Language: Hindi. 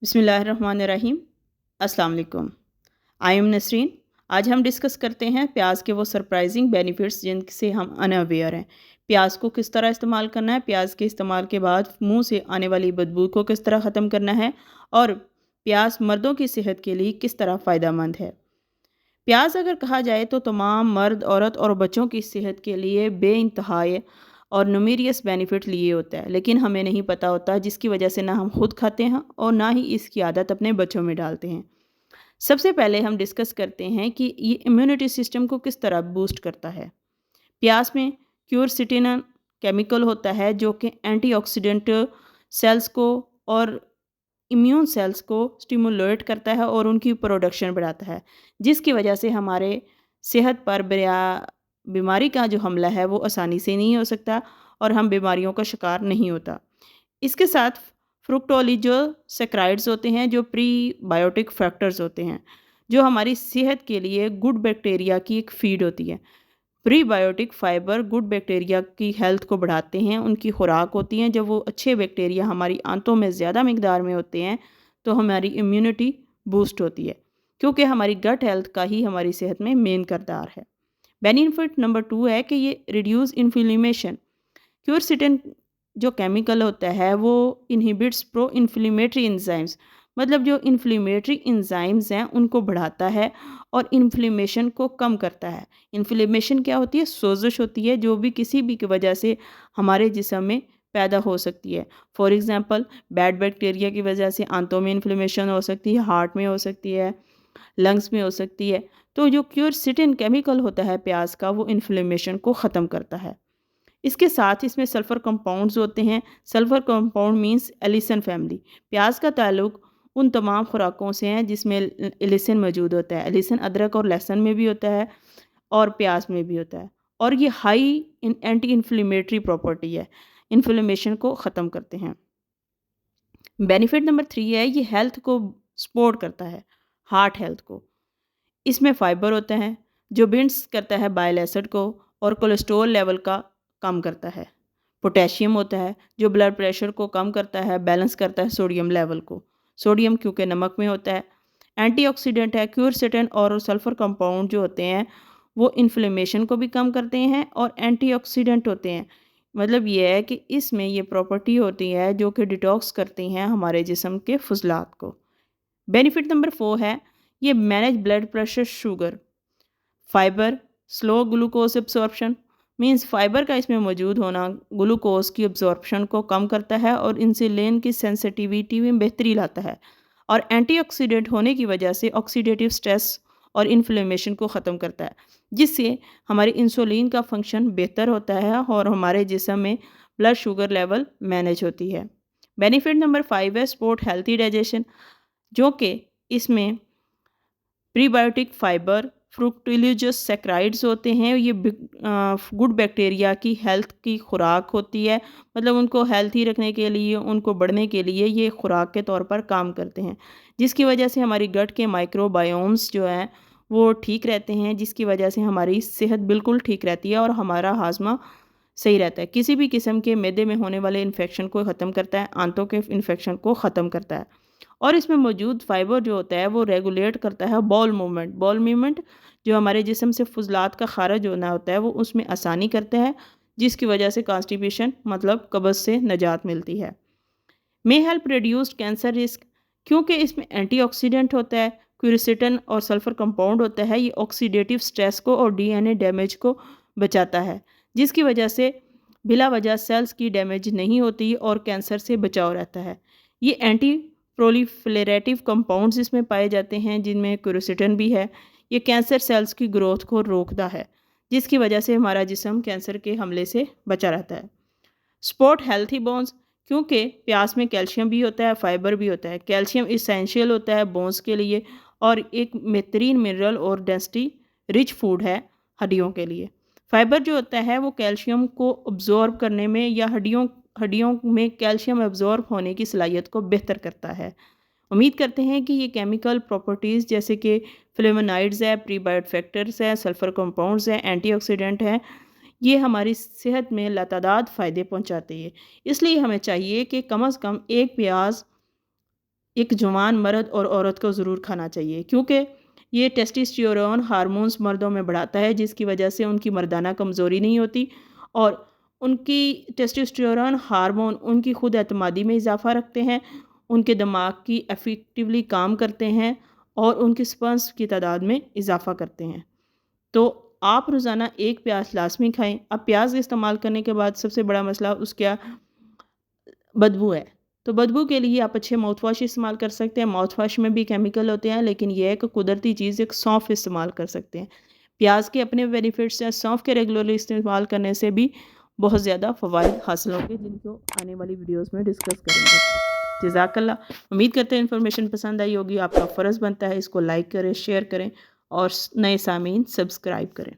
बिस्मिल्लाहिर्रहमानिर्रहीम। अस्सलाम वालेकुम। I am Nasreen. आज हम डिस्कस करते हैं प्याज के वो सरप्राइजिंग बेनिफिट्स जिनसे हम अनअवेयर हैं। प्याज को किस तरह इस्तेमाल करना है, प्याज के इस्तेमाल के बाद मुंह से आने वाली बदबू को किस तरह ख़त्म करना है और प्याज मर्दों की सेहत के लिए किस तरह फ़ायदेमंद है। प्याज अगर कहा जाए तो तमाम मर्द, औरत और बच्चों की सेहत के लिए बेइंतहाए और न्यूमेरियस बेनिफिट लिए होता है, लेकिन हमें नहीं पता होता, जिसकी वजह से ना हम खुद खाते हैं और ना ही इसकी आदत अपने बच्चों में डालते हैं। सबसे पहले हम डिस्कस करते हैं कि ये इम्यूनिटी सिस्टम को किस तरह बूस्ट करता है। प्याज में क्यूरसिटिन केमिकल होता है जो कि एंटीऑक्सीडेंट सेल्स को और इम्यून सेल्स को स्टिमुलेट करता है और उनकी प्रोडक्शन बढ़ाता है, जिसकी वजह से हमारे सेहत पर बीमारी का जो हमला है वो आसानी से नहीं हो सकता और हम बीमारियों का शिकार नहीं होता। इसके साथ फ्रुक्टोलिजोसैकेराइड्स होते हैं जो प्रीबायोटिक फैक्टर्स होते हैं, जो हमारी सेहत के लिए गुड बैक्टीरिया की एक फीड होती है। प्रीबायोटिक फाइबर गुड बैक्टीरिया की हेल्थ को बढ़ाते हैं, उनकी खुराक होती हैं। जब वो अच्छे बैक्टीरिया हमारी आंतों में ज़्यादा मिकदार में होते हैं तो हमारी इम्यूनिटी बूस्ट होती है, क्योंकि हमारी गट हेल्थ का ही हमारी सेहत में मेन किरदार है। बेनिफिट नंबर 2 है कि ये रिड्यूस इन्फ्लेमेशन। क्यूरसिटिन जो केमिकल होता है वो इनहिबिट्स प्रो इन्फ्लेमेटरी एंजाइम्स, मतलब जो इन्फ्लेमेटरी एंजाइम्स हैं उनको बढ़ाता है और इन्फ्लेमेशन को कम करता है। इन्फ्लेमेशन क्या होती है? सोजिश होती है जो भी किसी भी की वजह से हमारे जिस्म में पैदा हो सकती है। फॉर एग्जांपल बैड बैक्टीरिया की वजह से आंतों में इन्फ्लेमेशन हो सकती है, हार्ट में हो सकती है, लंग्स में हो सकती है। तो जो क्यूरसिटिन केमिकल होता है प्याज का, वो इन्फ्लेमेशन को ख़त्म करता है। इसके साथ इसमें सल्फ़र कंपाउंड्स होते हैं। Sulphur compound means allicin family. प्याज का ताल्लुक उन तमाम खुराकों से हैं जिसमें एलिसन मौजूद होता है। एलिसन अदरक और लहसुन में भी होता है और प्याज में भी होता है, और ये हाई एंटी इन्फ्लेमेटरी प्रॉपर्टी है, इन्फ्लेमेशन को ख़त्म करते हैं। बेनिफिट नंबर 3 है, ये हेल्थ को सपोर्ट करता है, हार्ट हेल्थ को। इसमें फाइबर होता है जो बिंड्स करता है बाइल एसिड को और कोलेस्ट्रॉल लेवल का कम करता है। पोटेशियम होता है जो ब्लड प्रेशर को कम करता है, बैलेंस करता है सोडियम लेवल को। सोडियम क्योंकि नमक में होता है। एंटीऑक्सीडेंट है। क्यूरसेटिन और सल्फर कंपाउंड जो होते हैं वो इन्फ्लेमेशन को भी कम करते हैं और एंटीऑक्सीडेंट होते हैं। मतलब ये है कि इसमें ये प्रॉपर्टी होती है जो कि डिटॉक्स करती हैं हमारे जिस्म के फजलात को। बेनिफिट नंबर 4 है, ये manage blood pressure, sugar. Fibre slow glucose absorption means fibre का इसमें मौजूद होना ग्लूकोज की एब्जॉर्प्शन को कम करता है और इंसुलिन की सेंसिटिविटी में बेहतरी लाता है, और एंटीऑक्सीडेंट होने की वजह से ऑक्सीडेटिव स्ट्रेस और इन्फ्लेमेशन को ख़त्म करता है, जिससे हमारी इंसुलिन का फंक्शन बेहतर होता है और हमारे जिस्म में ब्लड शुगर लेवल मैनेज होती है। बेनिफिट नंबर 5 है, सपोर्ट हेल्थी डाइजेशन, जो कि इसमें प्रीबायोटिक फाइबर फ्रुक्टिलिजस सैकराइड्स होते हैं। ये गुड बैक्टीरिया की हेल्थ की खुराक होती है, मतलब उनको हेल्थी रखने के लिए, उनको बढ़ने के लिए ये खुराक के तौर पर काम करते हैं, जिसकी वजह से हमारी गट के माइक्रोबायोम्स जो हैं वो ठीक रहते हैं, जिसकी वजह से हमारी सेहत बिल्कुल ठीक रहती है और हमारा हाजमा सही रहता है। किसी भी किस्म के मैदे में होने वाले इन्फेक्शन को ख़त्म करता है, आंतों के इन्फेक्शन को ख़त्म करता है। और इसमें मौजूद फाइबर जो होता है वो रेगुलेट करता है बॉल मूवमेंट। बॉल मूवमेंट जो हमारे जिस्म से फुजलात का खारिज होना होता है वो उसमें आसानी करता है, जिसकी वजह से कॉन्स्टिपेशन मतलब कब्ज़ से निजात मिलती है। May help reduce cancer risk, क्योंकि इसमें एंटीऑक्सीडेंट होता है, क्यूरसेटिन और सल्फर कंपाउंड होता है। ये ऑक्सीडेटिव स्ट्रेस को और डीएनए डैमेज को बचाता है, जिसकी वजह से बिला वजह सेल्स की डैमेज नहीं होती और कैंसर से बचाव रहता है। ये एंटी प्रोलिफरेटिव कंपाउंड्स इसमें पाए जाते हैं, जिनमें क्यूरसेटिन भी है। ये कैंसर सेल्स की ग्रोथ को रोकता है, जिसकी वजह से हमारा जिस्म कैंसर के हमले से बचा रहता है। सपोर्ट हेल्थी बोन्स, क्योंकि प्याज में कैल्शियम भी होता है, फाइबर भी होता है। कैल्शियम इसेंशियल होता है बोन्स के लिए और एक बेहतरीन मिनरल और डेंसिटी रिच फूड है हड्डियों के लिए। फाइबर जो होता है वो कैल्शियम को अब्जॉर्ब करने में या हड्डियों हड्डियों में कैल्शियम अब्जॉर्ब होने की सलाहियत को बेहतर करता है। उम्मीद करते हैं कि ये केमिकल प्रॉपर्टीज़ जैसे कि फ्लेवोनाइड्स है, प्रीबायोट फैक्टर्स है, सल्फर कंपाउंड्स है, एंटीऑक्सीडेंट है, ये हमारी सेहत में लातादाद फ़ायदे पहुंचाते हैं। इसलिए हमें चाहिए कि कम से कम एक प्याज एक जवान मर्द और औरत को ज़रूर खाना चाहिए, क्योंकि ये टेस्टोस्टेरोन हार्मोन्स मर्दों में बढ़ाता है, जिसकी वजह से उनकी मर्दाना कमज़ोरी नहीं होती और उनकी टेस्टोस्टेरोन हार्मोन उनकी खुद एतमादी में इजाफ़ा रखते हैं, उनके दिमाग की इफ़ेक्टिवली काम करते हैं और उनके स्पर्म्स की तादाद में इजाफ़ा करते हैं। तो आप रोज़ाना 1 प्याज़ लाज़मी खाएँ। अब प्याज़ इस्तेमाल करने के बाद सबसे बड़ा मसला उसका बदबू है। तो बदबू के लिए आप अच्छे माउथ वॉश इस्तेमाल कर सकते हैं। माउथ वॉश में भी केमिकल होते हैं, लेकिन ये है कि कुदरती चीज़ एक सौंफ इस्तेमाल कर सकते हैं। प्याज़ के अपने बेनिफिट्स हैं, सौंफ के रेगुलरली इस्तेमाल करने से भी बहुत ज़्यादा फ़वाइद हासिल होंगे, जिनको आने वाली वीडियोज़ में डिस्कस करेंगे। जज़ाकल्लाह। उम्मीद करते हैं इन्फॉर्मेशन पसंद आई होगी। आपका फ़र्ज़ बनता है इसको लाइक करें, शेयर करें और नए सामीन सब्सक्राइब करें।